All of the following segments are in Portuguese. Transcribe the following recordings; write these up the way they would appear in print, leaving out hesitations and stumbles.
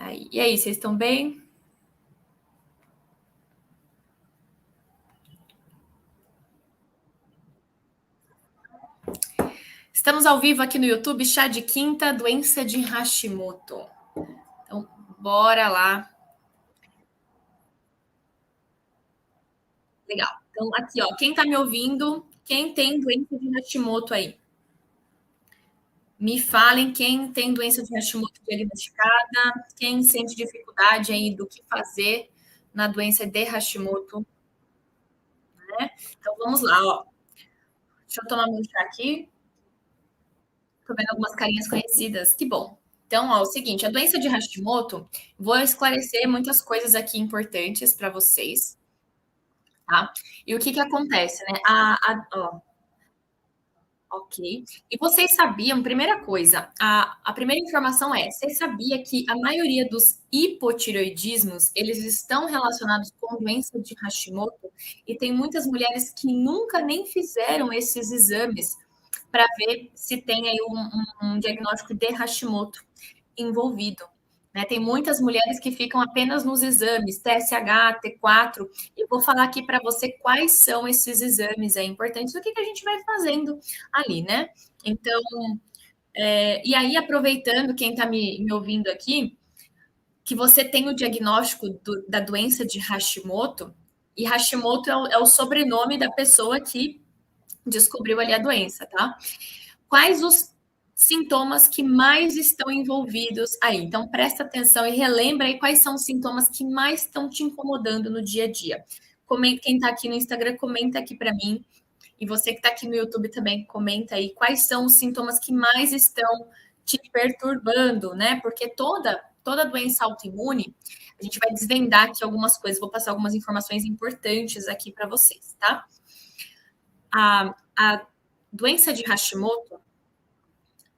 Aí. E aí, vocês estão bem? Estamos ao vivo aqui no YouTube, Chá de Quinta, doença de Hashimoto. Então, bora lá. Legal. Então, aqui, ó, quem tá me ouvindo, quem tem doença de Hashimoto aí? Me falem quem tem doença de Hashimoto diagnosticada, quem sente dificuldade aí do que fazer na doença de Hashimoto, né? Então, vamos lá, ó. Deixa eu tomar meu chá aqui. Tô vendo algumas carinhas conhecidas, que bom. Então, ó, é o seguinte, a doença de Hashimoto, vou esclarecer muitas coisas aqui importantes para vocês, tá? E o que que acontece, né? Ó, ok. E vocês sabiam, primeira coisa, a primeira informação é, vocês sabiam que a maioria dos hipotireoidismos, eles estão relacionados com doença de Hashimoto, e tem muitas mulheres que nunca nem fizeram esses exames para ver se tem aí um diagnóstico de Hashimoto envolvido. Né? Tem muitas mulheres que ficam apenas nos exames, TSH, T4. Eu vou falar aqui para você quais são esses exames importantes, o que, que a gente vai fazendo ali, né? Então, e aí, aproveitando quem está me ouvindo aqui, que você tem o diagnóstico da doença de Hashimoto, e Hashimoto é o sobrenome da pessoa que descobriu ali a doença, tá? Quais os sintomas que mais estão envolvidos aí? Então, presta atenção e relembra aí quais são os sintomas que mais estão te incomodando no dia a dia. Quem está aqui no Instagram, comenta aqui para mim. E você que está aqui no YouTube também, comenta aí quais são os sintomas que mais estão te perturbando, né? Porque toda doença autoimune, a gente vai desvendar aqui algumas coisas, vou passar algumas informações importantes aqui para vocês, tá? A doença de Hashimoto,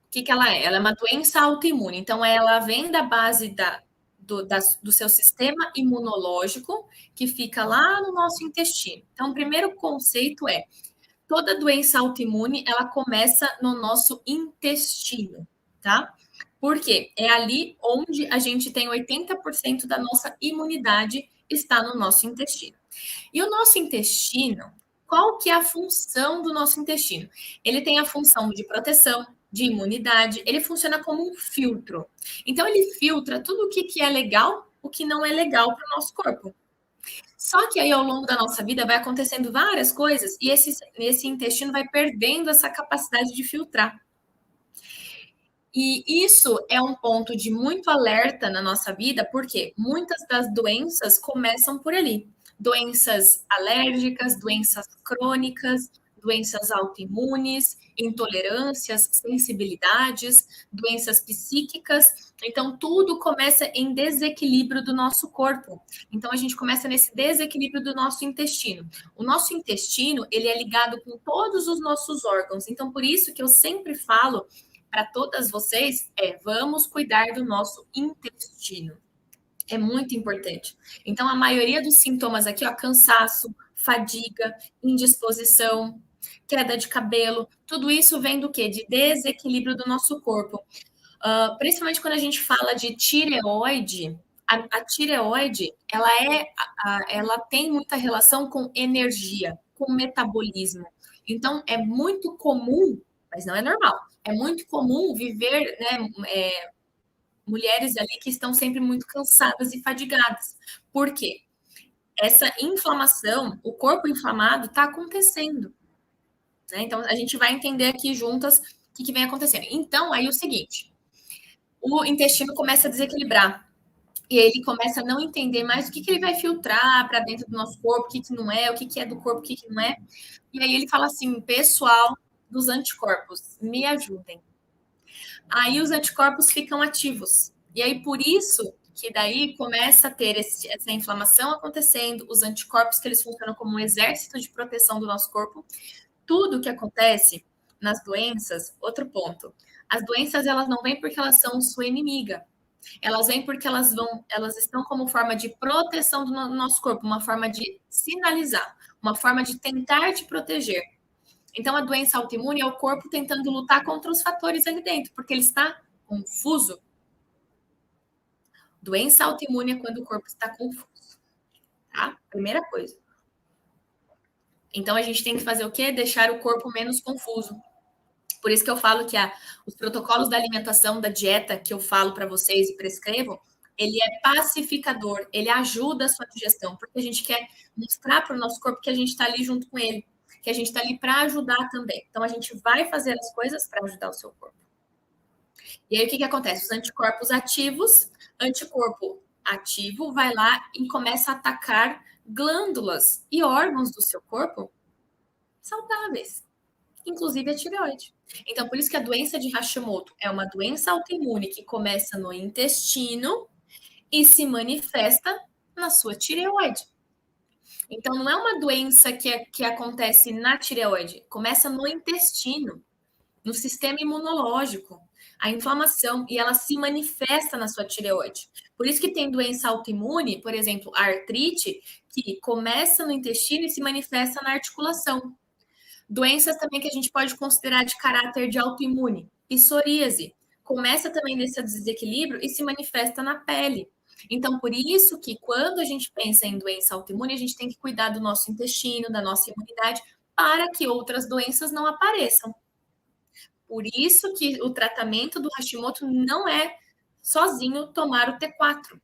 que ela é? Ela é uma doença autoimune. Então, ela vem da base do seu sistema imunológico, que fica lá no nosso intestino. Então, o primeiro conceito é, toda doença autoimune, ela começa no nosso intestino, tá? Por quê? É ali onde a gente tem 80% da nossa imunidade está no nosso intestino. E o nosso intestino, qual que é a função do nosso intestino? Ele tem a função de proteção, de imunidade, ele funciona como um filtro. Então, ele filtra tudo o que é legal, o que não é legal para o nosso corpo. Só que aí, ao longo da nossa vida, vai acontecendo várias coisas e esse intestino vai perdendo essa capacidade de filtrar. E isso é um ponto de muito alerta na nossa vida, porque muitas das doenças começam por ali. Doenças alérgicas, doenças crônicas, doenças autoimunes, intolerâncias, sensibilidades, doenças psíquicas. Então, tudo começa em desequilíbrio do nosso corpo. Então, a gente começa nesse desequilíbrio do nosso intestino. O nosso intestino, ele é ligado com todos os nossos órgãos. Então, por isso que eu sempre falo para todas vocês vamos cuidar do nosso intestino. É muito importante. Então, a maioria dos sintomas aqui, ó, cansaço, fadiga, indisposição, queda de cabelo, tudo isso vem do quê? De desequilíbrio do nosso corpo. Principalmente quando a gente fala de tireoide, a tireoide, ela tem muita relação com energia, com metabolismo. Então, é muito comum, mas não é normal, é muito comum viver, né, mulheres ali que estão sempre muito cansadas e fadigadas. Por quê? Essa inflamação, o corpo inflamado está acontecendo. Né? Então, a gente vai entender aqui juntas o que vem acontecendo. Então, aí o seguinte, o intestino começa a desequilibrar. E ele começa a não entender mais o que ele vai filtrar para dentro do nosso corpo, o que não é, o que é do corpo, o que não é. E aí ele fala assim, pessoal dos anticorpos, me ajudem. Aí os anticorpos ficam ativos. E aí por isso que daí começa a ter essa inflamação acontecendo, os anticorpos que eles funcionam como um exército de proteção do nosso corpo. Tudo que acontece nas doenças, outro ponto, as doenças elas não vêm porque elas são sua inimiga. Elas vêm porque elas estão como forma de proteção do nosso corpo, uma forma de sinalizar, uma forma de tentar te proteger. Então, a doença autoimune é o corpo tentando lutar contra os fatores ali dentro, porque ele está confuso. Doença autoimune é quando o corpo está confuso, tá? Primeira coisa. Então a gente tem que fazer o quê? Deixar o corpo menos confuso. Por isso que eu falo que os protocolos da alimentação, da dieta que eu falo para vocês e prescrevo, ele é pacificador, ele ajuda a sua digestão, porque a gente quer mostrar para o nosso corpo que a gente está ali junto com ele, que a gente está ali para ajudar também. Então a gente vai fazer as coisas para ajudar o seu corpo. E aí o que acontece? Os anticorpos ativos, anticorpo ativo vai lá e começa a atacar glândulas e órgãos do seu corpo saudáveis, inclusive a tireoide. Então, por isso que a doença de Hashimoto é uma doença autoimune que começa no intestino e se manifesta na sua tireoide. Então, não é uma doença que acontece na tireoide, começa no intestino, no sistema imunológico, a inflamação, e ela se manifesta na sua tireoide. Por isso que tem doença autoimune, por exemplo, a artrite, que começa no intestino e se manifesta na articulação. Doenças também que a gente pode considerar de caráter de autoimune, psoríase, começa também nesse desequilíbrio e se manifesta na pele. Então, por isso que quando a gente pensa em doença autoimune, a gente tem que cuidar do nosso intestino, da nossa imunidade, para que outras doenças não apareçam. Por isso que o tratamento do Hashimoto não é sozinho tomar o T4,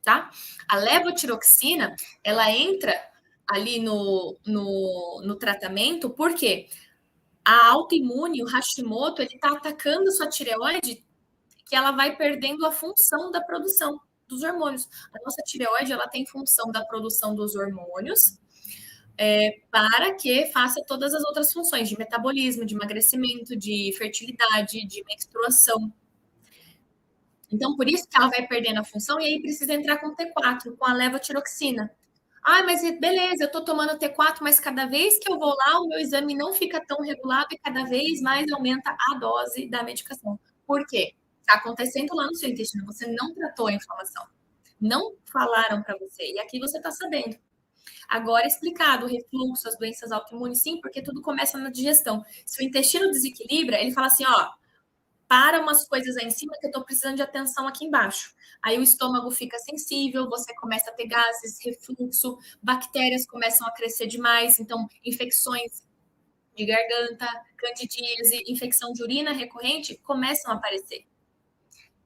tá? A levotiroxina, ela entra ali no tratamento, porque a autoimune, o Hashimoto, ele está atacando sua tireoide, que ela vai perdendo a função da produção dos hormônios. A nossa tireoide, ela tem função da produção dos hormônios, para que faça todas as outras funções de metabolismo, de emagrecimento, de fertilidade, de menstruação. Então, por isso que ela vai perdendo a função e aí precisa entrar com T4, com a levotiroxina. Ah, mas beleza, eu tô tomando T4, mas cada vez que eu vou lá, o meu exame não fica tão regulado e cada vez mais aumenta a dose da medicação. Por quê? Está acontecendo lá no seu intestino, você não tratou a inflamação. Não falaram para você. E aqui você está sabendo. Agora explicado, o refluxo, as doenças autoimunes, sim, porque tudo começa na digestão. Se o intestino desequilibra, ele fala assim, ó, para umas coisas aí em cima que eu estou precisando de atenção aqui embaixo. Aí o estômago fica sensível, você começa a ter gases, refluxo, bactérias começam a crescer demais, então infecções de garganta, candidíase, infecção de urina recorrente começam a aparecer.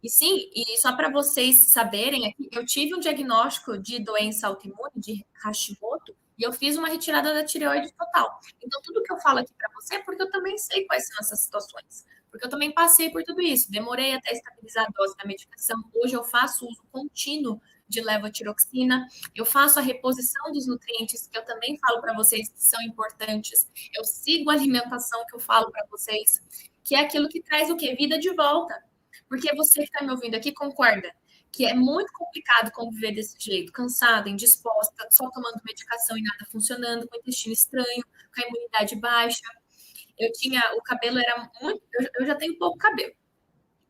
E sim, e só para vocês saberem, eu tive um diagnóstico de doença autoimune, de Hashimoto, e eu fiz uma retirada da tireoide total. Então, tudo que eu falo aqui para você é porque eu também sei quais são essas situações. Porque eu também passei por tudo isso. Demorei até estabilizar a dose da medicação. Hoje eu faço uso contínuo de levotiroxina. Eu faço a reposição dos nutrientes, que eu também falo para vocês que são importantes. Eu sigo a alimentação que eu falo para vocês, que é aquilo que traz o quê? Vida de volta. Porque você que está me ouvindo aqui concorda que é muito complicado conviver desse jeito, cansada, indisposta, só tomando medicação e nada funcionando, com o intestino estranho, com a imunidade baixa. O cabelo era muito, eu já tenho pouco cabelo,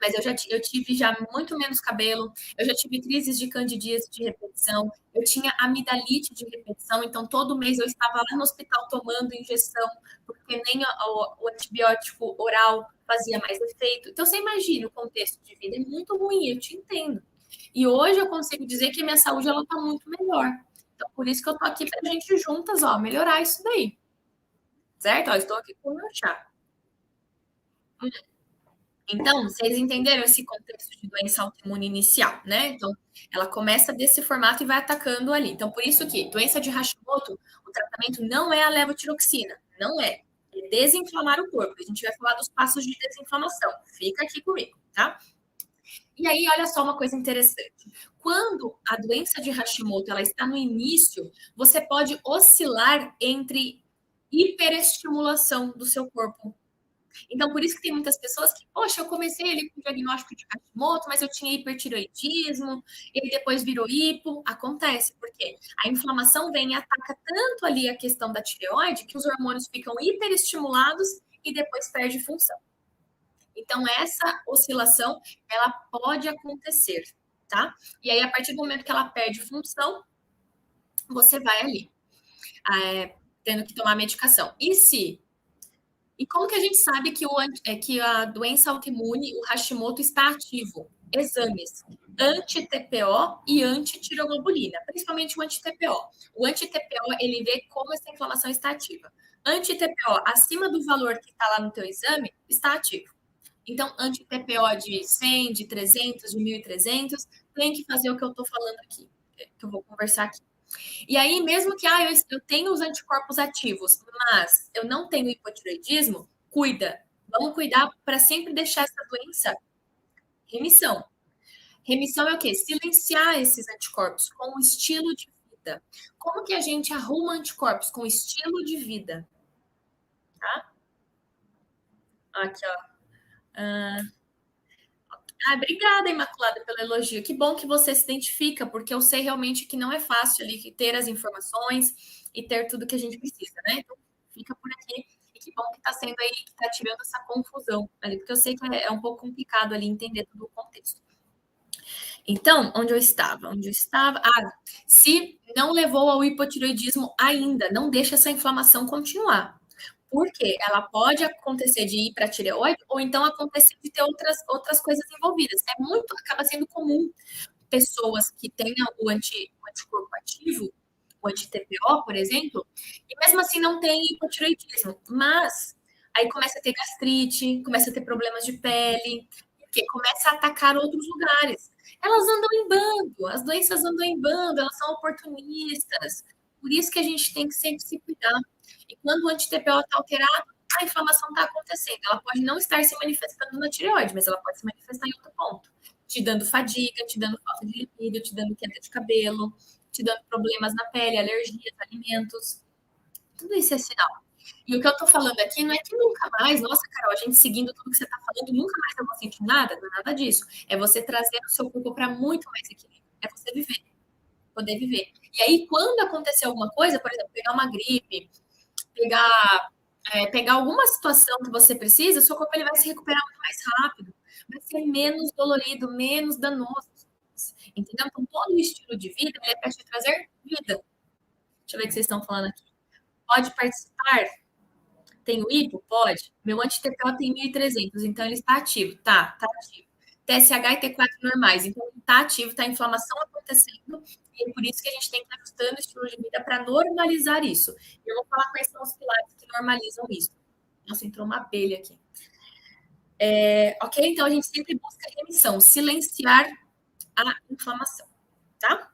mas eu tive já muito menos cabelo, eu já tive crises de candidíase de repetição, eu tinha amidalite de repetição, então todo mês eu estava lá no hospital tomando injeção, porque nem o antibiótico oral fazia mais efeito. Então você imagina, o contexto de vida é muito ruim, eu te entendo. E hoje eu consigo dizer que a minha saúde ela está muito melhor. Então por isso que eu estou aqui para a gente juntas, ó, melhorar isso daí. Certo? Ó, estou aqui com o meu chá. Então, vocês entenderam esse contexto de doença autoimune inicial, né? Então, ela começa desse formato e vai atacando ali. Então, por isso que doença de Hashimoto, o tratamento não é a levotiroxina, não é. É desinflamar o corpo. A gente vai falar dos passos de desinflamação. Fica aqui comigo, tá? E aí, olha só uma coisa interessante. Quando a doença de Hashimoto ela está no início, você pode oscilar entre hiperestimulação do seu corpo. Então, por isso que tem muitas pessoas que, poxa, eu comecei ali com o diagnóstico de Hashimoto, mas eu tinha hipertiroidismo, e aí depois virou hipo. Acontece, porque a inflamação vem e ataca tanto ali a questão da tireoide que os hormônios ficam hiperestimulados e depois perde função. Então, essa oscilação, ela pode acontecer, tá? E aí, a partir do momento que ela perde função, você vai ali, tendo que tomar medicação. E como que a gente sabe que a doença autoimune, o Hashimoto, está ativo? exames anti-TPO e anti-tireoglobulina, principalmente o anti-TPO. O anti-TPO, ele vê como essa inflamação está ativa. Anti-TPO, acima do valor que está lá no teu exame, está ativo. Então, anti-TPO de 100, de 300, de 1.300, tem que fazer o que eu estou falando aqui, que eu vou conversar aqui. E aí, mesmo que eu tenho os anticorpos ativos, mas eu não tenho hipotireoidismo, cuida. Vamos cuidar para sempre deixar essa doença remissão. Remissão é o quê? Silenciar esses anticorpos com o estilo de vida. Como que a gente arruma anticorpos com estilo de vida? Tá? Aqui, ó. Obrigada, Imaculada, pelo elogio. Que bom que você se identifica, porque eu sei realmente que não é fácil ali ter as informações e ter tudo que a gente precisa, né? Então, fica por aqui. E que bom que está sendo aí, que está tirando essa confusão ali, porque eu sei que é um pouco complicado ali entender todo o contexto. Então, onde eu estava? Se não levou ao hipotireoidismo ainda, não deixa essa inflamação continuar. Porque ela pode acontecer de ir para a tireoide ou então acontecer de ter outras coisas envolvidas. Acaba sendo comum pessoas que tenham o anticorpo ativo, o anti-TPO, por exemplo, e mesmo assim não tem hipotireoidismo. Mas aí começa a ter gastrite, começa a ter problemas de pele, porque começa a atacar outros lugares. Elas andam em bando, as doenças andam em bando, elas são oportunistas. Por isso que a gente tem que sempre se cuidar. E quando o anti-TPO está alterado, a inflamação está acontecendo. Ela pode não estar se manifestando na tireoide, mas ela pode se manifestar em outro ponto. Te dando fadiga, te dando falta de libido, te dando queda de cabelo, te dando problemas na pele, alergias, alimentos. Tudo isso é sinal. E o que eu tô falando aqui não é que nunca mais, nossa, Carol, a gente seguindo tudo que você tá falando, nunca mais eu vou sentir nada, não é nada disso. É você trazer o seu corpo para muito mais equilíbrio. É você viver, poder viver. E aí, quando acontecer alguma coisa, por exemplo, pegar uma gripe, pegar alguma situação que você precisa, o seu corpo ele vai se recuperar muito mais rápido, vai ser menos dolorido, menos danoso. Entendeu? Então, todo o estilo de vida é para te trazer vida. Deixa eu ver o que vocês estão falando aqui. Pode participar? Tem o hipo? Pode. Meu anti-TPO tem 1.300, então ele está ativo. Tá ativo. TSH e T4 normais, então ele está ativo, está a inflamação acontecendo, e é por isso que a gente tem que estar ajustando o estilo de vida para normalizar isso. E eu vou falar quais são os pilares que normalizam isso. Nossa, entrou uma abelha aqui. Ok? Então a gente sempre busca remissão, silenciar a inflamação, tá?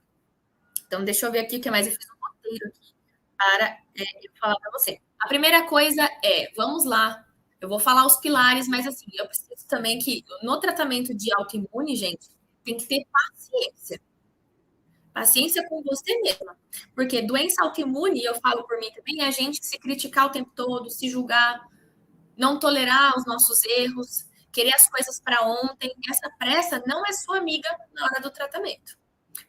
Então deixa eu ver aqui o que mais. Eu fiz um roteiro aqui para eu falar para você. A primeira coisa vamos lá, eu vou falar os pilares, mas assim, eu preciso também que no tratamento de autoimune, gente, tem que ter paciência. Paciência com você mesma. Porque doença autoimune, eu falo por mim também, é a gente se criticar o tempo todo, se julgar, não tolerar os nossos erros, querer as coisas para ontem. Essa pressa não é sua amiga na hora do tratamento.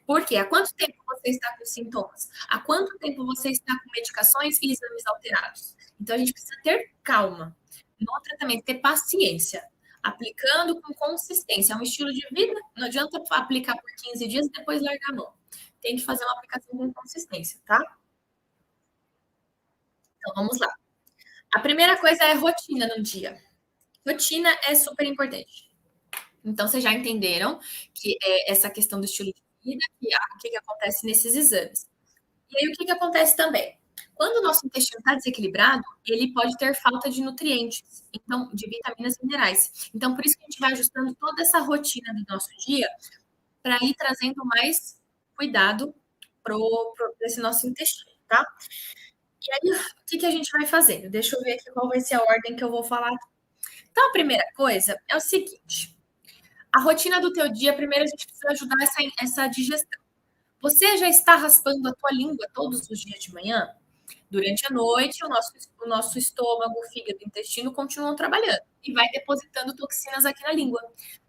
Por quê? Há quanto tempo você está com sintomas? Há quanto tempo você está com medicações e exames alterados? Então, a gente precisa ter calma no tratamento, ter paciência, aplicando com consistência. É um estilo de vida, não adianta aplicar por 15 dias e depois largar a mão. Tem que fazer uma aplicação com consistência, tá? Então, vamos lá. A primeira coisa é rotina no dia. Rotina é super importante. Então, vocês já entenderam que é essa questão do estilo de vida, o que acontece nesses exames. E aí, o que acontece também? Quando o nosso intestino está desequilibrado, ele pode ter falta de nutrientes, então, de vitaminas e minerais. Então, por isso que a gente vai ajustando toda essa rotina do nosso dia para ir trazendo mais cuidado para esse nosso intestino, tá? E aí, o que a gente vai fazer? Deixa eu ver aqui qual vai ser a ordem que eu vou falar. Então, a primeira coisa é o seguinte: a rotina do teu dia, primeiro a gente precisa ajudar essa digestão. Você já está raspando a tua língua todos os dias de manhã? Durante a noite, o nosso estômago, o fígado e o intestino continuam trabalhando e vai depositando toxinas aqui na língua.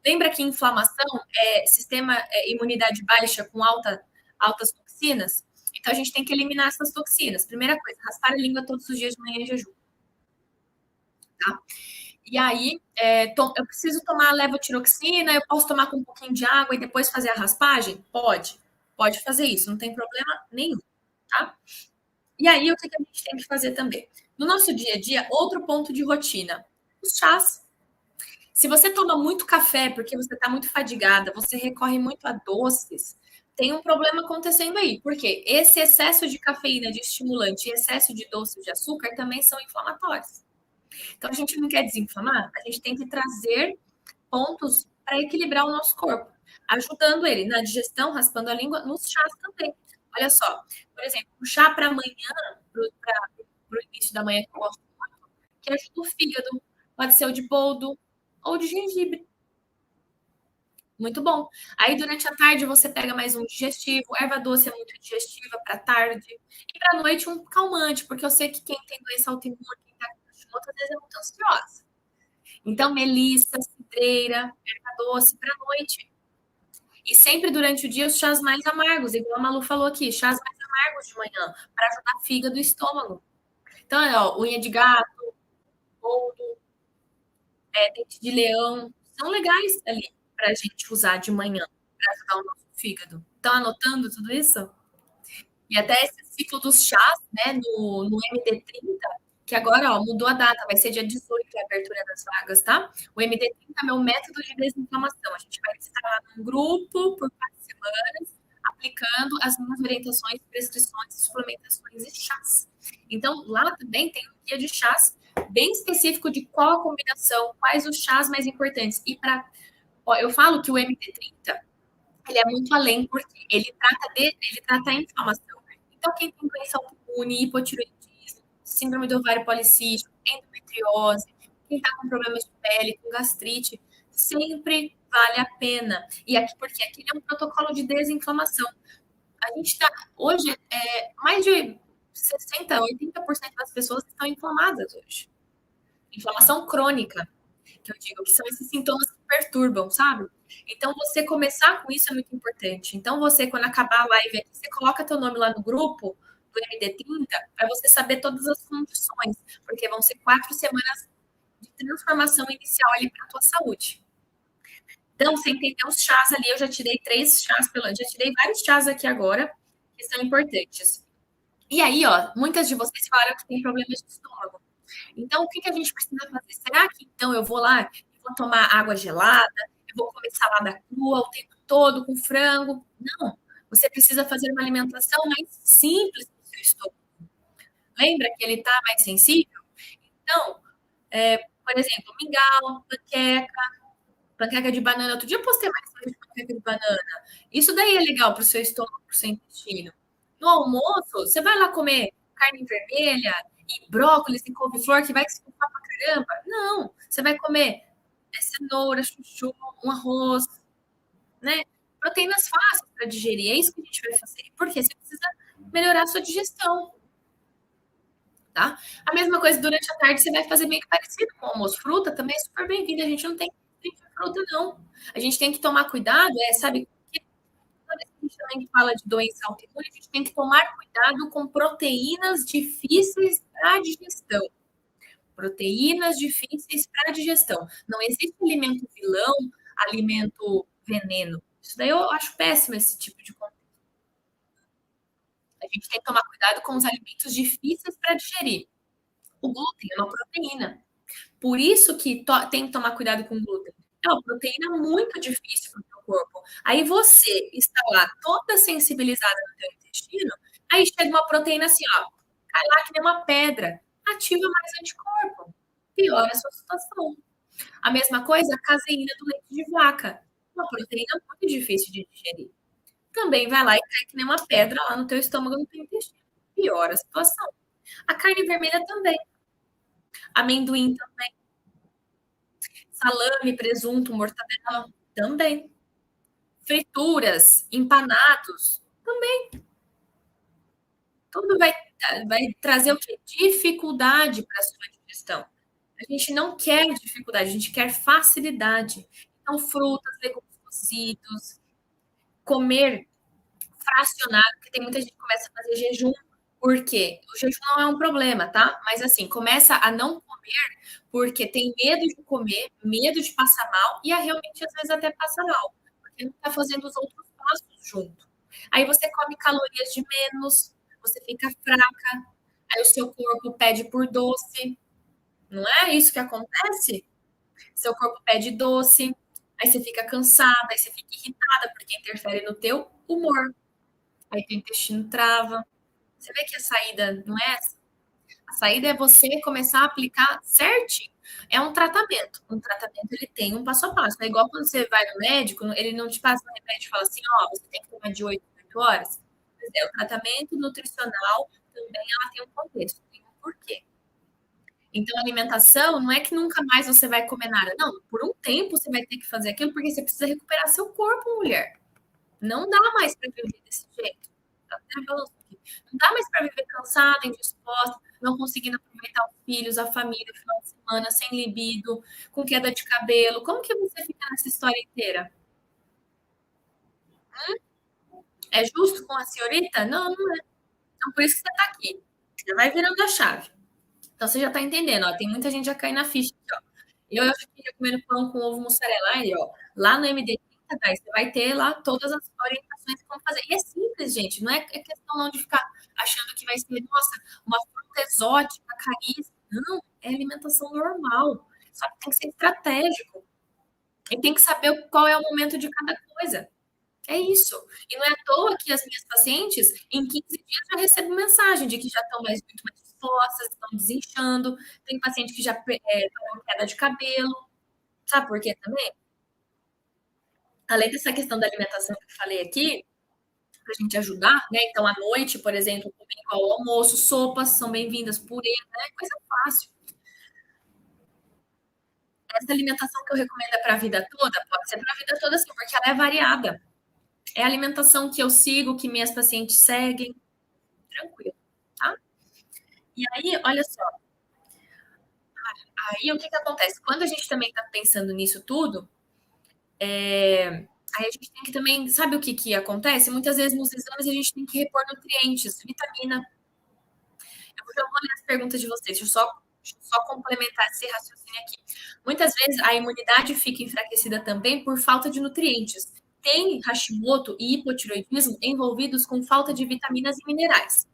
Lembra que inflamação é sistema imunidade baixa com altas toxinas? Então a gente tem que eliminar essas toxinas. Primeira coisa, raspar a língua todos os dias de manhã em jejum. Tá? E aí, eu preciso tomar levotiroxina, eu posso tomar com um pouquinho de água e depois fazer a raspagem? Pode fazer isso, não tem problema nenhum, tá? E aí, o que a gente tem que fazer também? No nosso dia a dia, outro ponto de rotina, os chás. Se você toma muito café porque você está muito fadigada, você recorre muito a doces, tem um problema acontecendo aí. Porque esse excesso de cafeína, de estimulante e excesso de doce de açúcar também são inflamatórios. Então, a gente não quer desinflamar, a gente tem que trazer pontos para equilibrar o nosso corpo, ajudando ele na digestão, raspando a língua, nos chás também. Olha só, por exemplo, o chá para amanhã, para o início da manhã, que eu gosto muito, que ajuda o fígado. Pode ser o de boldo ou de gengibre. Muito bom. Aí, durante a tarde, você pega mais um digestivo. Erva doce é muito digestiva para tarde. E para noite, um calmante, porque eu sei que quem tem doença autoimune, quem está com hashimoto, às vezes é muito ansiosa. Então, melissa, cidreira, erva doce para noite. E sempre durante o dia os chás mais amargos, igual a Malu falou aqui, chás mais amargos de manhã, para ajudar fígado e estômago. Então, ó, unha de gato, boldo, dente de leão, são legais ali para a gente usar de manhã, para ajudar o nosso fígado. Estão anotando tudo isso? E até esse ciclo dos chás, né, no MD30, que agora ó, mudou a data, vai ser dia 18 a abertura das vagas, tá? O MD30 é meu método de desinflamação. A gente vai estar lá num grupo por 4 semanas, aplicando as minhas orientações, prescrições, suplementações e chás. Então, lá também tem um guia de chás bem específico de qual a combinação, quais os chás mais importantes. E para. Eu falo que o MD30 ele é muito além, porque ele trata a inflamação. Então, quem tem doença autoimune, hipotireoidismo, síndrome do ovário policístico, endometriose, quem está com problemas de pele, com gastrite, sempre vale a pena. E aqui, porque aqui é um protocolo de desinflamação. A gente está, hoje, mais de 60, 80% das pessoas estão inflamadas hoje. Inflamação crônica, que eu digo, que são esses sintomas que perturbam, sabe? Então, você começar com isso é muito importante. Então, você, quando acabar a live aqui, você coloca teu nome lá no grupo do MD30 para você saber todas as condições, porque vão ser 4 semanas de transformação inicial ali para a tua saúde. Então, você entendeu os chás ali, eu já tirei 3 chás já tirei vários chás aqui agora, que são importantes. E aí, ó, muitas de vocês falaram que tem problemas de estômago. Então, o que, que a gente precisa fazer? Será que então eu vou lá e vou tomar água gelada, eu vou comer salada crua o tempo todo com frango? Não. Você precisa fazer uma alimentação mais simples para o seu estômago. Lembra que ele está mais sensível? Então, por exemplo, mingau, panqueca de banana. Outro dia eu postei mais sobre panqueca de banana. Isso daí é legal para o seu estômago, para o seu intestino. No almoço, você vai lá comer carne vermelha e brócolis e couve-flor que vai esquentar pra caramba? Não. Você vai comer cenoura, chuchu, um arroz, né? Proteínas fáceis para digerir. É isso que a gente vai fazer. Porque você precisa melhorar a sua digestão. Tá? A mesma coisa durante a tarde, você vai fazer meio que parecido com o almoço. Fruta também é super bem-vinda. A gente não tem que fruta, não. A gente tem que tomar cuidado, sabe? Toda vez que a gente também fala de doença autoimune, a gente tem que tomar cuidado com proteínas difíceis para digestão. Proteínas difíceis para digestão. Não existe alimento vilão, alimento veneno. Isso daí eu acho péssimo esse tipo de coisa. A gente tem que tomar cuidado com os alimentos difíceis para digerir. O glúten é uma proteína. Por isso que tem que tomar cuidado com o glúten. É uma proteína muito difícil para o teu corpo. Aí você está lá toda sensibilizada no teu intestino, aí chega uma proteína assim, ó, cai lá que nem uma pedra, ativa mais anticorpo, piora a sua situação. A mesma coisa, a caseína do leite de vaca, uma proteína muito difícil de digerir. Também vai lá e cai que nem uma pedra lá no teu estômago, no teu intestino, piora a situação. A carne vermelha também, amendoim também, salame, presunto, mortadela também. Frituras, empanados, também. Tudo vai trazer o quê? Dificuldade para a sua digestão. A gente não quer dificuldade, a gente quer facilidade. Então, frutas, legumes cozidos, comer fracionado, porque tem muita gente que começa a fazer jejum. Por quê? O jejum não é um problema, tá? Mas assim, começa a não comer porque tem medo de comer, medo de passar mal, e realmente às vezes até passa mal, porque não está fazendo os outros passos junto. Aí você come calorias de menos, você fica fraca, aí o seu corpo pede por doce. Não é isso que acontece? Seu corpo pede doce, aí você fica cansada, aí você fica irritada, porque interfere no teu humor. Aí teu intestino trava. Você vê que a saída não é essa? A saída é você começar a aplicar certinho. É um tratamento. Um tratamento ele tem um passo a passo. É igual quando você vai no médico, ele não te passa um remédio e fala assim, ó, você tem que tomar de 8 em 8 horas. Pois é, o tratamento nutricional também ela tem um contexto, tem um porquê. Então, a alimentação não é que nunca mais você vai comer nada. Não, por um tempo você vai ter que fazer aquilo porque você precisa recuperar seu corpo, mulher. Não dá mais para viver desse jeito. Tá até falando aqui. Não dá mais para viver cansada, indisposta, não conseguindo aproveitar os filhos, a família, o final de semana, sem libido, com queda de cabelo. Como que você fica nessa história inteira? É justo com a senhorita? Não, não é. Então, por isso que você está aqui. Já vai virando a chave. Então, você já está entendendo, ó. Tem muita gente já caindo na ficha aqui, ó. Eu acho que comendo pão com ovo mussarela. Aí, ó. Lá no MD30, guys, você vai ter lá todas as orientações de como fazer. E é simples, gente. Não é questão não de ficar achando que vai ser, nossa, uma fruta exótica, caríssima. Não, é alimentação normal. Só que tem que ser estratégico. E tem que saber qual é o momento de cada coisa. É isso. E não é à toa que as minhas pacientes, em 15 dias, já recebo mensagem de que já estão muito mais dispostas, estão desinchando. Tem paciente que já está com queda de cabelo. Sabe por quê também? Além dessa questão da alimentação que eu falei aqui, para a gente ajudar, né? Então, à noite, por exemplo, comer igual ao almoço, sopas são bem-vindas, purê, né? Coisa fácil. Essa alimentação que eu recomendo é para a vida toda, pode ser para a vida toda sim, porque ela é variada. É a alimentação que eu sigo, que minhas pacientes seguem, tranquilo, tá? E aí, olha só, aí o que que acontece? Quando a gente também está pensando nisso tudo, aí a gente tem que também, sabe o que que acontece? Muitas vezes nos exames a gente tem que repor nutrientes, vitamina. Eu já vou ler as perguntas de vocês, deixa eu só complementar esse raciocínio aqui. Muitas vezes a imunidade fica enfraquecida também por falta de nutrientes. Tem Hashimoto e hipotiroidismo envolvidos com falta de vitaminas e minerais.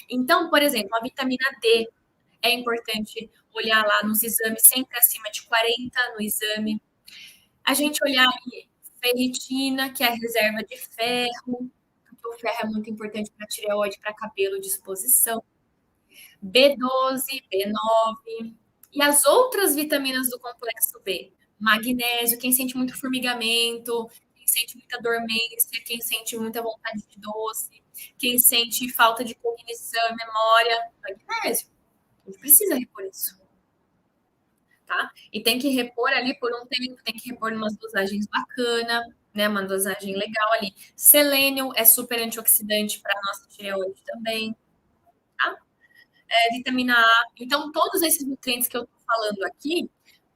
Então, por exemplo, a vitamina D é importante olhar lá nos exames, sempre acima de 40 no exame. A gente olhar ali ferritina, que é a reserva de ferro, porque o ferro é muito importante para tireoide, para cabelo, disposição. B12, B9 e as outras vitaminas do complexo B. Magnésio, quem sente muito formigamento, quem sente muita dormência, quem sente muita vontade de doce, quem sente falta de cognição e memória, magnésio. A gente precisa repor isso, tá? E tem que repor ali por um tempo, tem que repor em umas dosagens bacana, né? Uma dosagem legal ali. Selênio é super antioxidante para a nossa tireoide também, tá? Vitamina A. Então, todos esses nutrientes que eu estou falando aqui,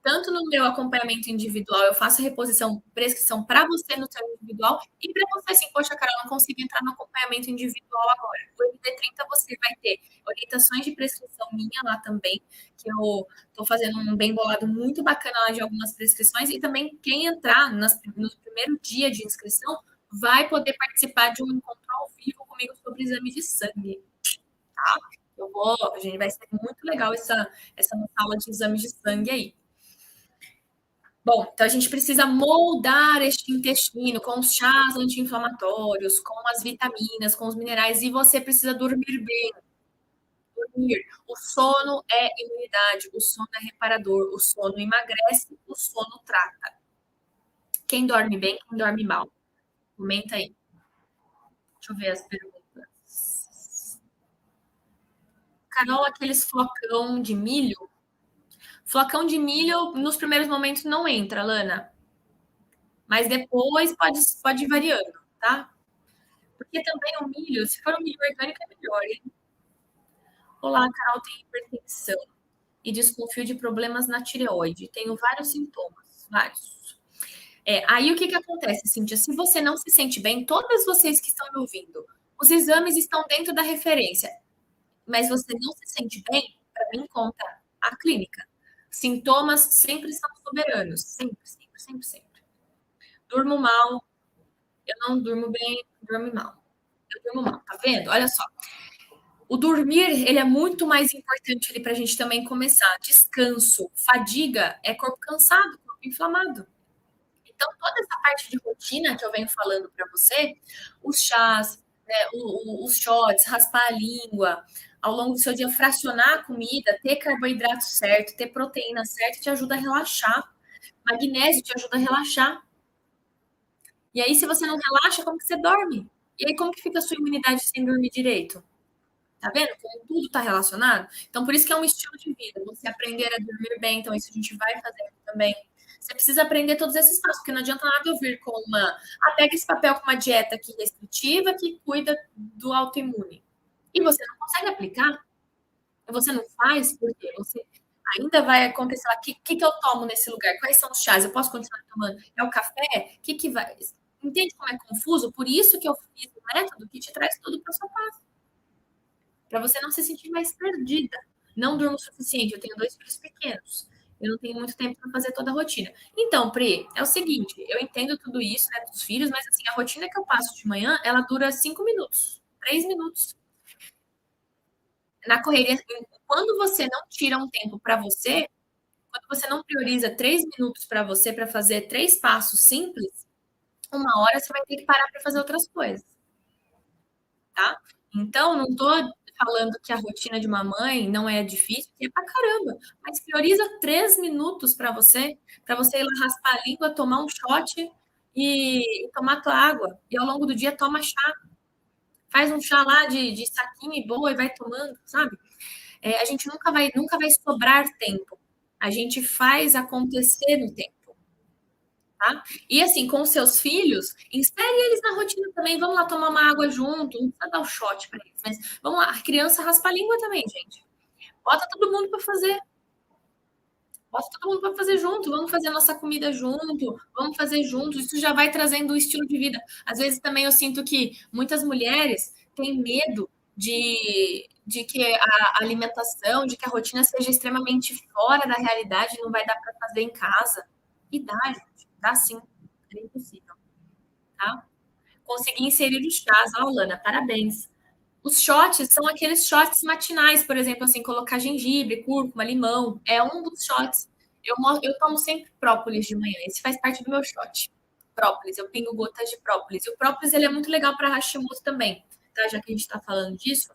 tanto no meu acompanhamento individual, eu faço reposição, prescrição para você no seu individual e para você, assim, poxa, cara, eu não consigo entrar no acompanhamento individual agora. O MD30 você vai ter orientações de prescrição minha lá também, que eu estou fazendo um bem bolado muito bacana lá de algumas prescrições e também quem entrar no primeiro dia de inscrição vai poder participar de um encontro ao vivo comigo sobre exame de sangue. Tá? A gente vai ser muito legal essa aula de exames de sangue aí. Bom, então a gente precisa moldar este intestino com os chás anti-inflamatórios, com as vitaminas, com os minerais, e você precisa dormir bem. Dormir. O sono é imunidade, o sono é reparador, o sono emagrece, o sono trata. Quem dorme bem, quem dorme mal? Comenta aí. Deixa eu ver as perguntas. Carol, aqueles flocão de milho. Flocão de milho, nos primeiros momentos, não entra, Lana. Mas depois pode ir variando, tá? Porque também o milho, se for um milho orgânico, é melhor, hein? Olá, Carol, tem hipertensão e desconfio de problemas na tireoide. Tenho vários sintomas, vários. Aí o que acontece, Cíntia? Se você não se sente bem, todas vocês que estão me ouvindo, os exames estão dentro da referência, mas você não se sente bem, para mim conta a clínica. Sintomas sempre são soberanos, sempre, sempre, sempre, sempre. Durmo mal, eu não durmo bem, durmo mal. Eu durmo mal, tá vendo? Olha só. O dormir, ele é muito mais importante ali para a gente também começar. Descanso, fadiga, é corpo cansado, corpo inflamado. Então, toda essa parte de rotina que eu venho falando para você, os chás, né, os shots, raspar a língua, ao longo do seu dia, fracionar a comida, ter carboidrato certo, ter proteína certa, te ajuda a relaxar. Magnésio te ajuda a relaxar. E aí, se você não relaxa, como que você dorme? E aí, como que fica a sua imunidade sem dormir direito? Tá vendo como tudo está relacionado? Então, por isso que é um estilo de vida. Você aprender a dormir bem, então isso a gente vai fazer também. Você precisa aprender todos esses passos, porque não adianta nada eu vir com uma. Ah, pega esse papel com uma dieta aqui restritiva que cuida do autoimune. E você não consegue aplicar, você não faz, porque você ainda vai acontecer lá. O que eu tomo nesse lugar? Quais são os chás? Eu posso continuar tomando? É o café? O que vai. Entende como é confuso? Por isso que eu fiz um método que te traz tudo para sua casa para você não se sentir mais perdida. Não durmo o suficiente. Eu tenho 2 filhos pequenos. Eu não tenho muito tempo para fazer toda a rotina. Então, Pri, é o seguinte: eu entendo tudo isso, né, dos filhos, mas assim, a rotina que eu passo de manhã, ela dura 5 minutos, 3 minutos. Na correria, quando você não tira um tempo para você, quando você não prioriza 3 minutos para você, para fazer 3 passos simples, uma hora você vai ter que parar para fazer outras coisas. Tá? Então, não tô falando que a rotina de uma mãe não é difícil, é pra caramba. Mas prioriza 3 minutos para você ir lá raspar a língua, tomar um shot e tomar tua água. E ao longo do dia toma chá. Faz um chá lá de saquinho e boa e vai tomando, sabe? A gente nunca vai sobrar tempo. A gente faz acontecer no tempo. Tá? E assim, com os seus filhos, insere eles na rotina também. Vamos lá tomar uma água junto, não precisa dar o shot para eles, mas vamos lá, a criança raspa a língua também, gente. Bota todo mundo para fazer. Bota todo mundo para fazer junto, vamos fazer a nossa comida junto, vamos fazer junto. Isso já vai trazendo o estilo de vida. Às vezes também eu sinto que muitas mulheres têm medo de que a alimentação, de que a rotina seja extremamente fora da realidade, não vai dar para fazer em casa. E dá, gente, dá sim, é impossível. Tá? Consegui inserir os chás. Ó, Lana, parabéns. Os shots são aqueles shots matinais, por exemplo, assim, colocar gengibre, cúrcuma, limão. É um dos shots. Eu tomo sempre própolis de manhã. Esse faz parte do meu shot. Própolis, eu pingo gotas de própolis. E o própolis ele é muito legal para Hashimoto também, tá? Já que a gente está falando disso.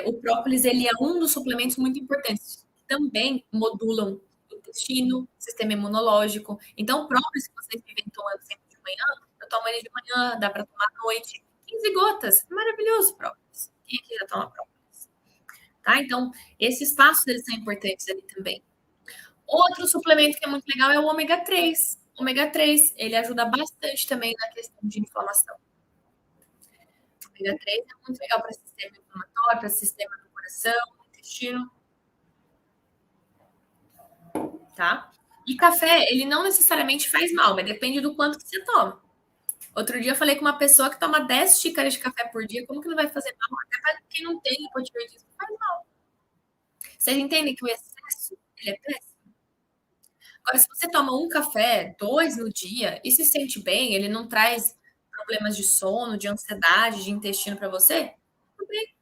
O própolis ele é um dos suplementos muito importantes. Também modulam o intestino, sistema imunológico. Então, o própolis que vocês vivem tomando sempre de manhã, eu tomo ele de manhã, dá para tomar à noite. 15 gotas, maravilhoso própolis. Quem aqui já toma própolis? Tá? Então, esses passos eles são importantes ali também. Outro suplemento que é muito legal é o ômega 3. O ômega 3, ele ajuda bastante também na questão de inflamação. O ômega 3 é muito legal para o sistema inflamatório, para o sistema do coração, do intestino, tá? E café, ele não necessariamente faz mal, mas depende do quanto que você toma. Outro dia eu falei com uma pessoa que toma 10 xícaras de café por dia, como que não vai fazer mal? Até para quem não tem hipotireoidismo, faz mal. Vocês entendem que o excesso, ele é péssimo? Agora, se você toma um café, 2 no dia, e se sente bem, ele não traz problemas de sono, de ansiedade, de intestino para você, tudo bem.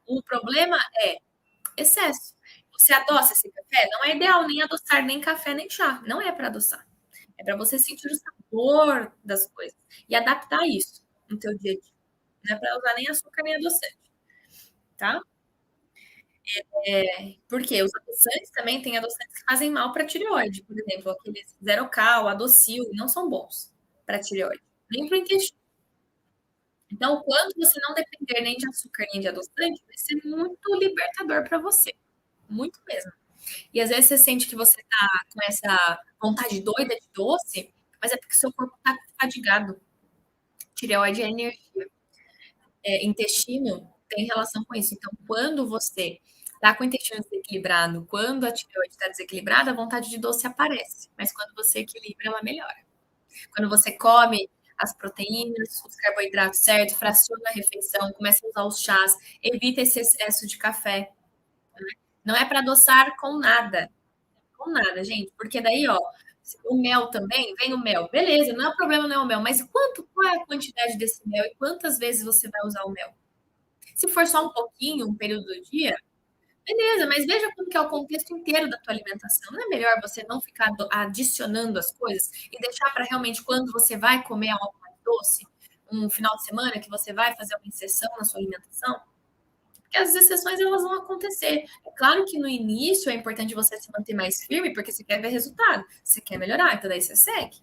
O problema é excesso. Você adoça esse café? Não é ideal nem adoçar nem café nem chá. Não é para adoçar. É para você sentir o sabor das coisas e adaptar isso no teu dia a dia. Não é para usar nem açúcar nem adoçante, tá? Porque os adoçantes também têm adoçantes que fazem mal para a tireoide. Por exemplo, aqueles zero cal, adocil, não são bons para a tireoide, nem para o intestino. Então, quando você não depender nem de açúcar nem de adoçante, vai ser muito libertador para você. Muito mesmo. E às vezes você sente que você tá com essa vontade doida de doce, mas é porque seu corpo tá fadigado. Tireoide é energia. Intestino tem relação com isso. Então, quando você tá com o intestino desequilibrado, quando a tireoide está desequilibrada, a vontade de doce aparece. Mas quando você equilibra, ela melhora. Quando você come as proteínas, os carboidratos certo, fraciona a refeição, começa a usar os chás, evita esse excesso de café. Não é para adoçar com nada, gente, porque daí, ó, O mel também, vem o mel. Beleza, não é problema, não é o mel, mas qual é a quantidade desse mel e quantas vezes você vai usar o mel? Se for só um pouquinho, um período do dia, beleza, mas veja como que é o contexto inteiro da tua alimentação. Não é melhor você não ficar adicionando as coisas e deixar para realmente quando você vai comer algo mais doce, um final de semana que você vai fazer uma inserção na sua alimentação? Porque as exceções elas vão acontecer. É claro que no início é importante você se manter mais firme, porque você quer ver resultado, você quer melhorar, então daí você segue,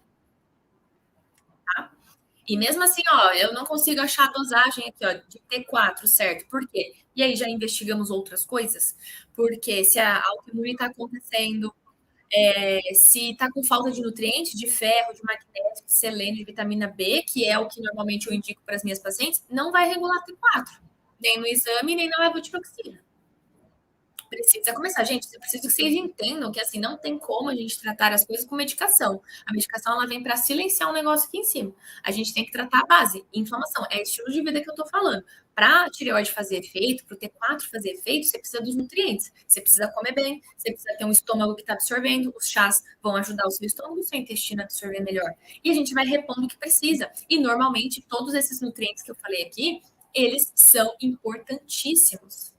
tá? E mesmo assim, ó, eu não consigo achar a dosagem aqui, ó, de T4, certo? Por quê? E aí já investigamos outras coisas? Porque se a autoimune está acontecendo, se está com falta de nutrientes, de ferro, de magnésio, de selênio, de vitamina B, que é o que normalmente eu indico para as minhas pacientes, não vai regular T4, nem no exame, nem na levotiroxina. Precisa começar. Gente, eu preciso que vocês entendam que assim não tem como a gente tratar as coisas com medicação. A medicação ela vem para silenciar um negócio aqui em cima. A gente tem que tratar a base, inflamação. É estilo de vida que eu tô falando. Para a tireoide fazer efeito, para o T4 fazer efeito, você precisa dos nutrientes. Você precisa comer bem, você precisa ter um estômago que está absorvendo. Os chás vão ajudar o seu estômago, o seu intestino a absorver melhor. E a gente vai repondo o que precisa. E normalmente todos esses nutrientes que eu falei aqui, eles são importantíssimos.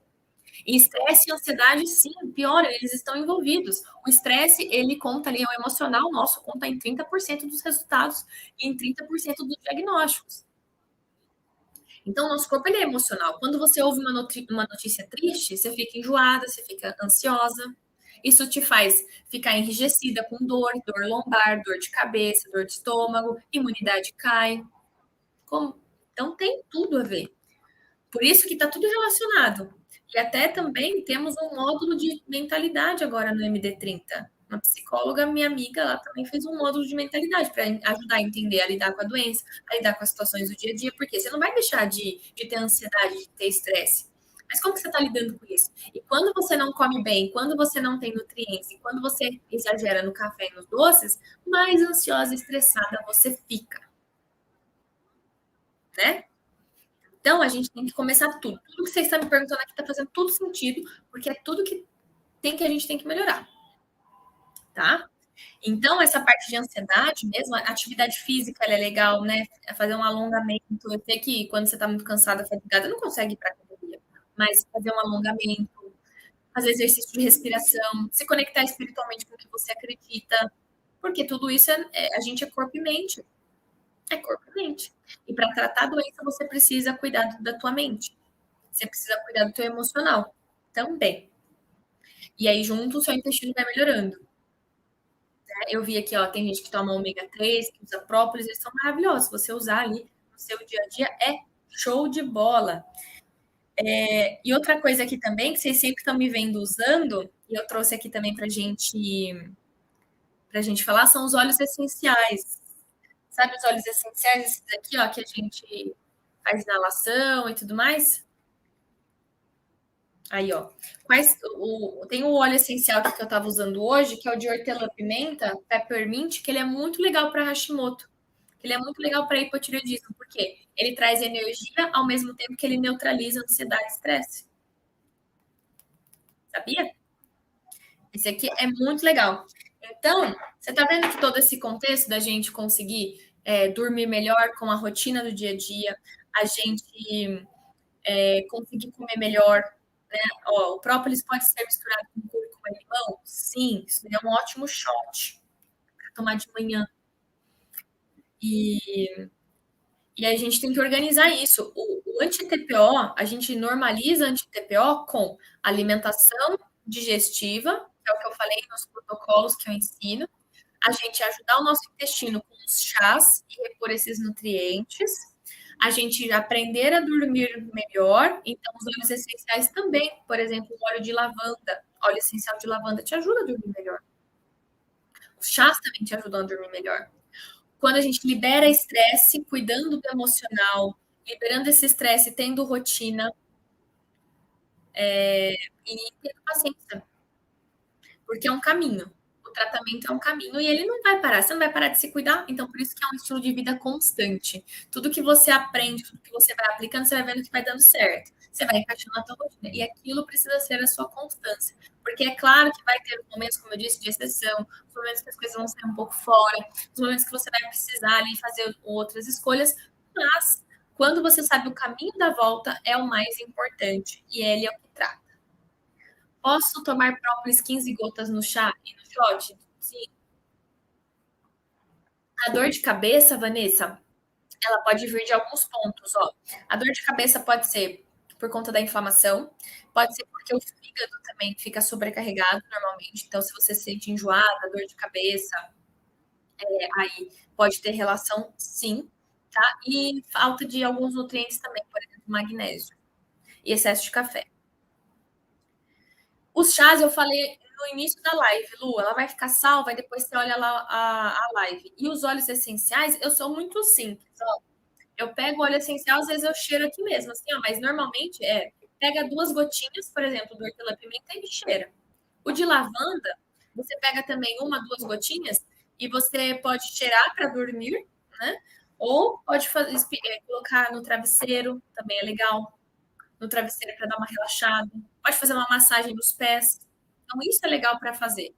E estresse e ansiedade, sim, pior, eles estão envolvidos. O estresse, ele conta ali, o emocional nosso conta em 30% dos resultados e em 30% dos diagnósticos. Então, o nosso corpo, ele é emocional. Quando você ouve uma notícia triste, você fica enjoada, você fica ansiosa. Isso te faz ficar enrijecida com dor lombar, dor de cabeça, dor de estômago, imunidade cai. Como? Então, tem tudo a ver. Por isso que está tudo relacionado. E até também temos um módulo de mentalidade agora no MD30. Uma psicóloga, minha amiga, ela também fez um módulo de mentalidade para ajudar a entender, a lidar com a doença, a lidar com as situações do dia a dia, porque você não vai deixar de ter ansiedade, de ter estresse. Mas como que você está lidando com isso? E quando você não come bem, quando você não tem nutrientes, e quando você exagera no café e nos doces, mais ansiosa e estressada você fica, né? Então, a gente tem que começar tudo. Tudo que você está me perguntando aqui está fazendo tudo sentido, porque é tudo que a gente tem que melhorar, tá? Então, essa parte de ansiedade mesmo, a atividade física ela é legal, né? É fazer um alongamento. Eu sei que quando você está muito cansada, fatigada, não consegue ir para academia, mas fazer um alongamento, fazer exercício de respiração, se conectar espiritualmente com o que você acredita, porque tudo isso a gente é corpo e mente. É corpo e mente. E para tratar a doença, você precisa cuidar da tua mente. Você precisa cuidar do teu emocional também. E aí, junto, o seu intestino vai melhorando. Né? Eu vi aqui, ó, tem gente que toma ômega 3, que usa própolis, eles são maravilhosos. Se você usar ali no seu dia a dia, é show de bola. E outra coisa aqui também, que vocês sempre estão me vendo usando, e eu trouxe aqui também pra gente falar, são os óleos essenciais. Sabe os óleos essenciais, esses daqui, ó, que a gente faz inalação e tudo mais? Aí, ó. Tem o óleo essencial que eu estava usando hoje, que é o de hortelã-pimenta, peppermint, que ele é muito legal para Hashimoto. Ele é muito legal para hipotireoidismo, porque ele traz energia ao mesmo tempo que ele neutraliza ansiedade e estresse. Sabia? Esse aqui é muito legal. Então, você está vendo que todo esse contexto da gente conseguir dormir melhor com a rotina do dia a dia, a gente conseguir comer melhor, né? Ó, o própolis pode ser misturado com cúrcuma e limão? Sim, isso é um ótimo shot para tomar de manhã. E, e a gente tem que organizar isso. O anti-TPO, a gente normaliza anti-TPO com alimentação digestiva, que é o que eu falei nos protocolos que eu ensino, a gente ajudar o nosso intestino com os chás e repor esses nutrientes, a gente aprender a dormir melhor. Então, os óleos essenciais também, por exemplo, o óleo de lavanda, óleo essencial de lavanda te ajuda a dormir melhor. Os chás também te ajudam a dormir melhor. Quando a gente libera estresse, cuidando do emocional, liberando esse estresse, tendo rotina e tendo paciência, porque é um caminho. O tratamento é um caminho e ele não vai parar. Você não vai parar de se cuidar, então por isso que é um estilo de vida constante. Tudo que você aprende, tudo que você vai aplicando, você vai vendo que vai dando certo. você vai encaixando na tua rotina. E aquilo precisa ser a sua constância. Porque é claro que vai ter momentos, como eu disse, de exceção, os momentos que as coisas vão sair um pouco fora, os momentos que você vai precisar ali fazer outras escolhas, mas quando você sabe o caminho da volta, é o mais importante. E ele é o que trata. Posso tomar própolis 15 gotas no chá e no shot? Sim. A dor de cabeça, Vanessa, ela pode vir de alguns pontos, ó. A dor de cabeça pode ser por conta da inflamação, pode ser porque o fígado também fica sobrecarregado normalmente. Então, se você se sente enjoada, dor de cabeça, aí pode ter relação, sim, tá? E falta de alguns nutrientes também, por exemplo, magnésio e excesso de café. Os chás eu falei no início da live, Lu, ela vai ficar salva e depois você olha lá a live. E os óleos essenciais, eu sou muito simples, ó. Eu pego óleo essencial, às vezes eu cheiro aqui mesmo, assim, ó, mas normalmente pega 2 gotinhas, por exemplo, do hortelã-pimenta e cheira. O de lavanda, você pega também 1, 2 gotinhas e você pode cheirar para dormir, né? Ou pode colocar no travesseiro, também é legal. No travesseiro para dar uma relaxada. Pode fazer uma massagem nos pés. Então, isso é legal para fazer.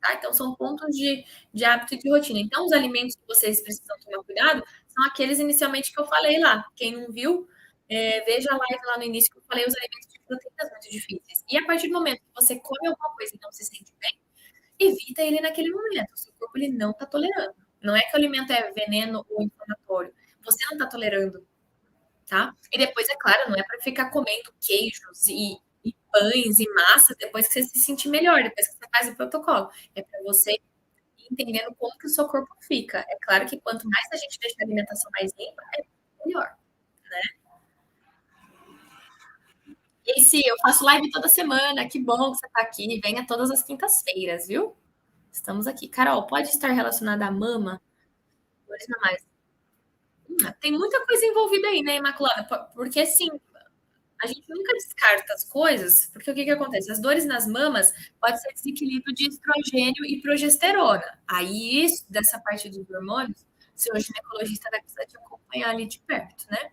Tá? Então, são pontos de hábito e de rotina. Então, os alimentos que vocês precisam tomar cuidado são aqueles inicialmente que eu falei lá. Quem não viu, veja a live lá no início que eu falei os alimentos de proteínas muito difíceis. E a partir do momento que você come alguma coisa e não se sente bem, evita ele naquele momento. O seu corpo ele não está tolerando. Não é que o alimento é veneno ou inflamatório. Você não está tolerando, tá? E depois, é claro, não é para ficar comendo queijos e pães e massas depois que você se sentir melhor, depois que você faz o protocolo. É para você ir entendendo como que o seu corpo fica. É claro que quanto mais a gente deixa a alimentação mais limpa, é melhor. Esse, eu faço live toda semana, que bom que você está aqui. Venha todas as quintas-feiras, viu? Estamos aqui. Carol, pode estar relacionada à mama? Dores mamais. Tem muita coisa envolvida aí, né, Imaculada? Porque, assim, a gente nunca descarta as coisas, porque o que, que acontece? As dores nas mamas pode ser desequilíbrio de estrogênio e progesterona. Aí, isso, dessa parte dos hormônios, seu ginecologista vai precisar te acompanhar ali de perto, né?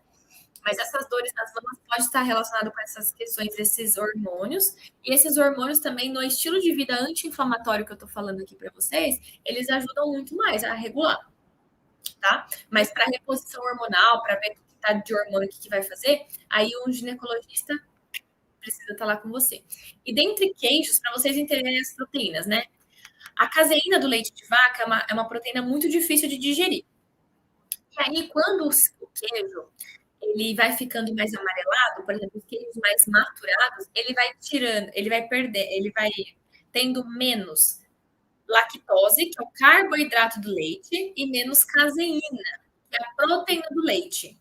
Mas essas dores nas mamas pode estar relacionado com essas questões desses hormônios. E esses hormônios também, no estilo de vida anti-inflamatório que eu tô falando aqui para vocês, eles ajudam muito mais a regular, tá? Mas para reposição hormonal, para ver o que tá de hormônio, o que vai fazer, aí um ginecologista precisa estar lá com você. E dentre queijos, para vocês entenderem as proteínas, né? A caseína do leite de vaca é uma proteína muito difícil de digerir. E aí, quando o queijo ele vai ficando mais amarelado, por exemplo, os queijos mais maturados, ele vai tirando, ele vai perder, ele vai tendo menos lactose, que é o carboidrato do leite, e menos caseína, que é a proteína do leite.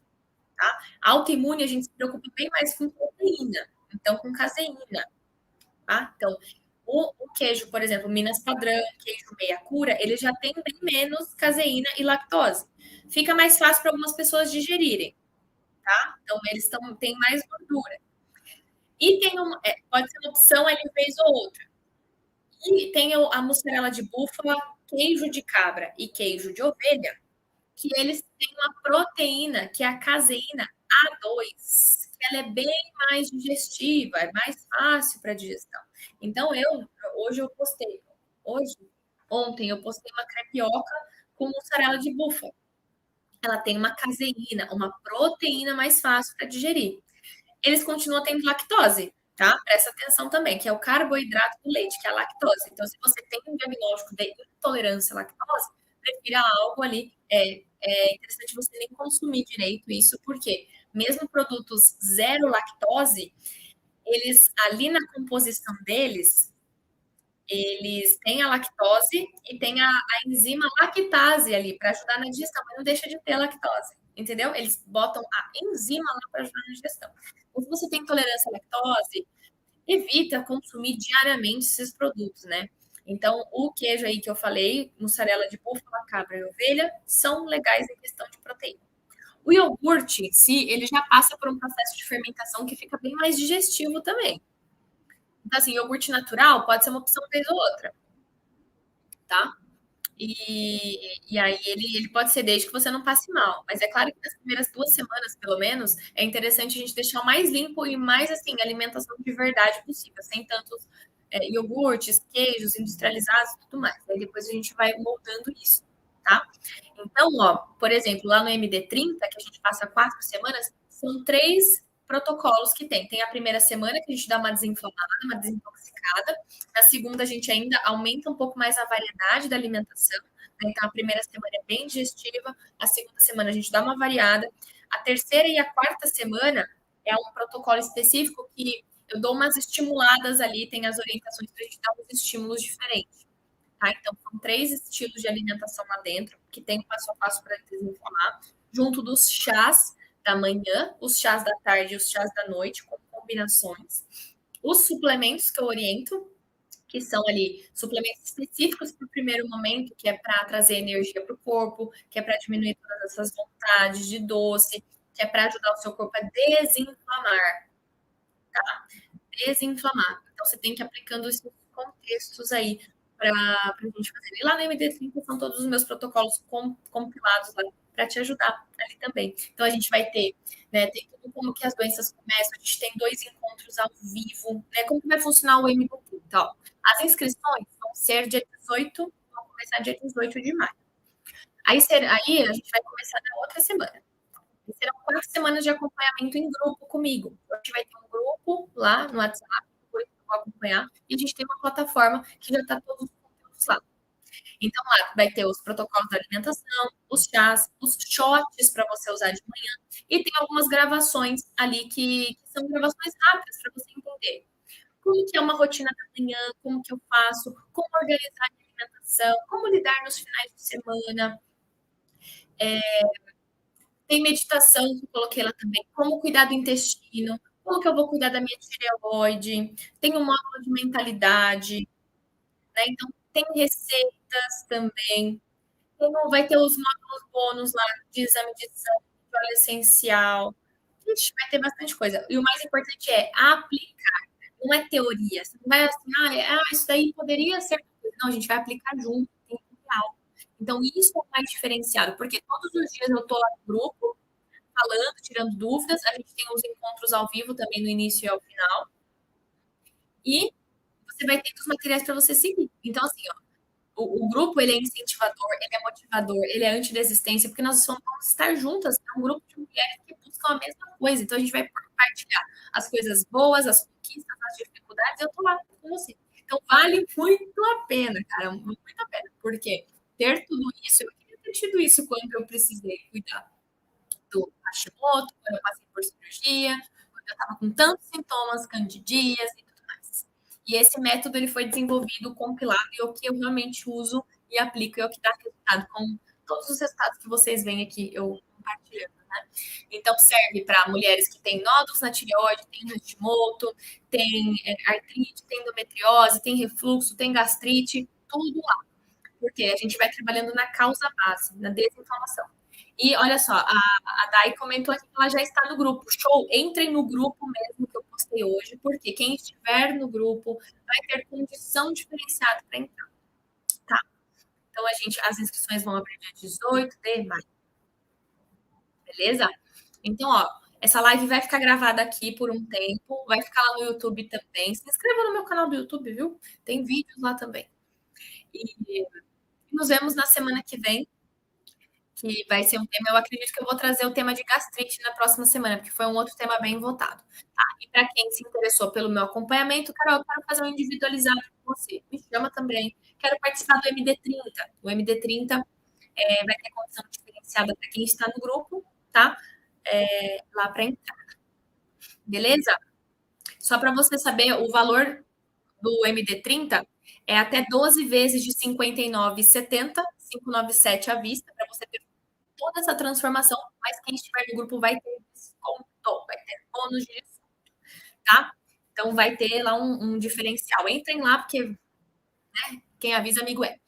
Tá? A autoimune, a gente se preocupa bem mais com proteína, então com caseína. Tá? Então, o queijo, por exemplo, Minas Padrão, queijo meia cura, ele já tem bem menos caseína e lactose. Fica mais fácil para algumas pessoas digerirem, tá? Então, eles têm mais gordura. E pode ser uma opção ali vez ou outra. E tem a mussarela de búfala, queijo de cabra e queijo de ovelha, que eles têm uma proteína, que é a caseína A2, que ela é bem mais digestiva, é mais fácil para digestão. Então, hoje eu postei, ontem eu postei uma crepioca com mussarela de búfala. Ela tem uma caseína, uma proteína mais fácil para digerir. Eles continuam tendo lactose, tá? Presta atenção também, que é o carboidrato do leite, que é a lactose. Então, se você tem um diagnóstico de intolerância à lactose, prefira algo ali. É interessante você nem consumir direito isso, porque mesmo produtos zero lactose, eles ali na composição deles, eles têm a lactose e tem a enzima lactase ali para ajudar na digestão, mas não deixa de ter lactose, entendeu? Eles botam a enzima lá para ajudar na digestão. Então, se você tem intolerância à lactose, evita consumir diariamente esses produtos, né? Então, o queijo aí que eu falei, mussarela de búfala, cabra e ovelha, são legais em questão de proteína. O iogurte em si, ele já passa por um processo de fermentação que fica bem mais digestivo também. Então, assim, iogurte natural pode ser uma opção vez ou outra, tá? E aí ele pode ser desde que você não passe mal. Mas é claro que nas primeiras 2 semanas, pelo menos, é interessante a gente deixar o mais limpo e mais assim, alimentação de verdade possível, sem tantos iogurtes, queijos industrializados e tudo mais. Aí depois a gente vai moldando isso, tá? Então, ó, por exemplo, lá no MD30, que a gente passa 4 semanas, são 3 protocolos que tem. Tem a primeira semana que a gente dá uma desinflamada, uma desintoxicada. Na segunda, a gente ainda aumenta um pouco mais a variedade da alimentação. Né? Então, a primeira semana é bem digestiva, a segunda semana a gente dá uma variada. A terceira e a quarta semana é um protocolo específico que eu dou umas estimuladas ali, tem as orientações para a gente dar uns estímulos diferentes. Tá? Então, são 3 estilos de alimentação lá dentro, que tem um passo a passo para desinflamar, junto dos chás da manhã, os chás da tarde e os chás da noite, com combinações. Os suplementos que eu oriento, que são ali suplementos específicos para o primeiro momento, que é para trazer energia para o corpo, que é para diminuir todas essas vontades de doce, que é para ajudar o seu corpo a desinflamar, tá? Desinflamar. Então você tem que ir aplicando esses contextos aí para a gente fazer. E lá no MD30 são todos os meus protocolos compilados lá para te ajudar ali também. Então a gente vai ter, né, tem tudo como que as doenças começam, a gente tem 2 encontros ao vivo, né? Como que vai funcionar o MD30? Ó, as inscrições vão ser dia 18, vão começar dia 18 de maio. Aí a gente vai começar na outra semana. E serão 4 semanas de acompanhamento em grupo comigo. A gente vai ter um grupo lá no WhatsApp, que eu vou acompanhar, e a gente tem uma plataforma que já está todos os conteúdos lá. Então, lá vai ter os protocolos da alimentação, os chás, os shots para você usar de manhã, e tem algumas gravações ali que são gravações rápidas para você entender como que é uma rotina da manhã, como que eu faço, como organizar a alimentação, como lidar nos finais de semana. Tem meditação que eu coloquei lá também, como cuidar do intestino, como que eu vou cuidar da minha tireoide, tem um módulo de mentalidade, né? Então, tem receitas também. Então, vai ter os módulos bônus lá de exame de sangue, de óleo essencial. Ixi, vai ter bastante coisa. E o mais importante é aplicar, não é teoria. Você não vai assim, isso daí poderia ser. Não, a gente vai aplicar junto, em tempo real. Então, isso é o mais diferenciado, porque todos os dias eu estou lá no grupo, falando, tirando dúvidas. A gente tem os encontros ao vivo também no início e ao final. E você vai ter os materiais para você seguir. Então, assim, ó, o grupo ele é incentivador, ele é motivador, ele é antidesistência, porque nós vamos estar juntas. É um grupo de mulheres que buscam a mesma coisa. Então, a gente vai compartilhar as coisas boas, as conquistas, as dificuldades. Eu tô lá com você. Então, vale muito a pena, cara, muito a pena. Porque ter tudo isso, eu queria ter tido isso quando eu precisei cuidar do Hashimoto, quando eu passei por cirurgia, quando eu estava com tantos sintomas, candidíase e tudo mais. E esse método ele foi desenvolvido, compilado, e é o que eu realmente uso e aplico, e é o que dá resultado, com todos os resultados que vocês veem aqui eu compartilhando. Né? Então, serve para mulheres que têm nódulos na tireoide, tem Hashimoto, tem artrite, tem endometriose, tem refluxo, tem gastrite, tudo lá. Porque a gente vai trabalhando na causa base, na desinflamação. E olha só, a Dai comentou aqui que ela já está no grupo. Show! Entrem no grupo mesmo que eu postei hoje, porque quem estiver no grupo vai ter condição diferenciada para entrar, tá? Então, as inscrições vão abrir dia 18 de maio, beleza? Então, ó, essa live vai ficar gravada aqui por um tempo, vai ficar lá no YouTube também. Se inscreva no meu canal do YouTube, viu? Tem vídeos lá também. E nos vemos na semana que vem, que vai ser um tema. Eu acredito que eu vou trazer o tema de gastrite na próxima semana, porque foi um outro tema bem votado. Tá? E para quem se interessou pelo meu acompanhamento, Carol, eu quero fazer um individualizado com você. Me chama também. Quero participar do MD30. O MD30 vai ter condição diferenciada para quem está no grupo, tá? Lá para entrar. Beleza? Só para você saber, o valor do MD30 é até 12 vezes de 59,70, 597 à vista, para você ter toda essa transformação, mas quem estiver no grupo vai ter desconto, vai ter bônus de desconto, tá? Então vai ter lá um diferencial. Entrem lá, porque quem avisa, amigo é.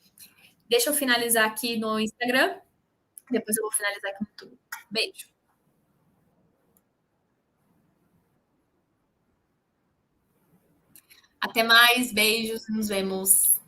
Deixa eu finalizar aqui no Instagram, depois eu vou finalizar aqui no YouTube. Beijo. Até mais, beijos, nos vemos.